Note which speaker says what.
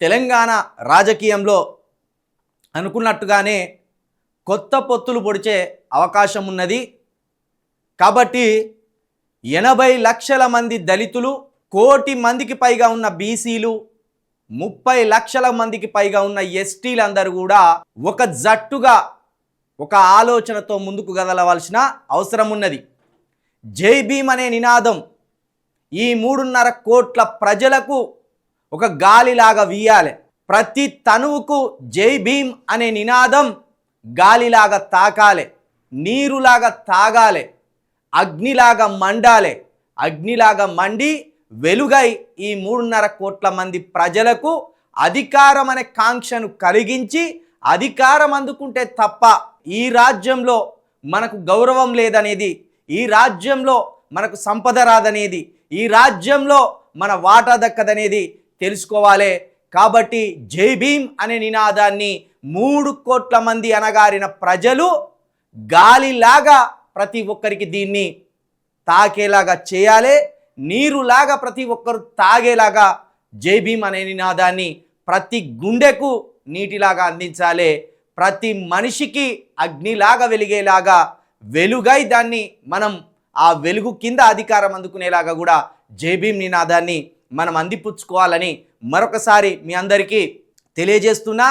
Speaker 1: తెలంగాణ రాజకీయంలో అనుకున్నట్టుగానే కొత్త పొత్తులు పొడిచే అవకాశం ఉన్నది. కాబట్టి 80 లక్షల మంది దళితులు, 1 కోటి మందికి పైగా ఉన్న బీసీలు, 30 లక్షల మందికి పైగా ఉన్న ఎస్టీలందరూ కూడా ఒక జట్టుగా ఒక ఆలోచనతో ముందుకు కదలవలసిన అవసరం ఉన్నది. జై భీమ్ అనే నినాదం ఈ 3.5 కోట్ల ప్రజలకు ఒక గాలిలాగా వీయాలి. ప్రతి తనువుకు జై భీమ్ అనే నినాదం గాలిలాగా తాకాలి, నీరులాగా తాగాలి, అగ్నిలాగా మండాలి. అగ్నిలాగా మండి వెలుగై ఈ 3.5 కోట్ల మంది ప్రజలకు అధికారం అనే కాంక్షను కలిగించి, అధికారం అందుకుంటే తప్ప ఈ రాజ్యంలో మనకు గౌరవం లేదనేది, ఈ రాజ్యంలో మనకు సంపద రాదనేది, ఈ రాజ్యంలో మన వాటా దక్కదనేది తెలుసుకోవాలి. కాబట్టి జై భీమ్ అనే నినాదాన్ని 3 కోట్ల మంది అనగారిన ప్రజలు గాలిలాగా ప్రతి ఒక్కరికి దీన్ని తాకేలాగా చేయాలి, నీరులాగా ప్రతి ఒక్కరు తాగేలాగా జై భీమ్ అనే నినాదాన్ని ప్రతి గుండెకు నీటిలాగా అందించాలి. ప్రతి మనిషికి అగ్నిలాగా వెలిగేలాగా వెలుగై దాన్ని మనం ఆ వెలుగు కింద అధికారం అందుకునేలాగా కూడా జై భీమ్ నినాదాన్ని మనం అందిపుచ్చుకోవాలని మరొకసారి మీ అందరికీ తెలియజేస్తున్నా.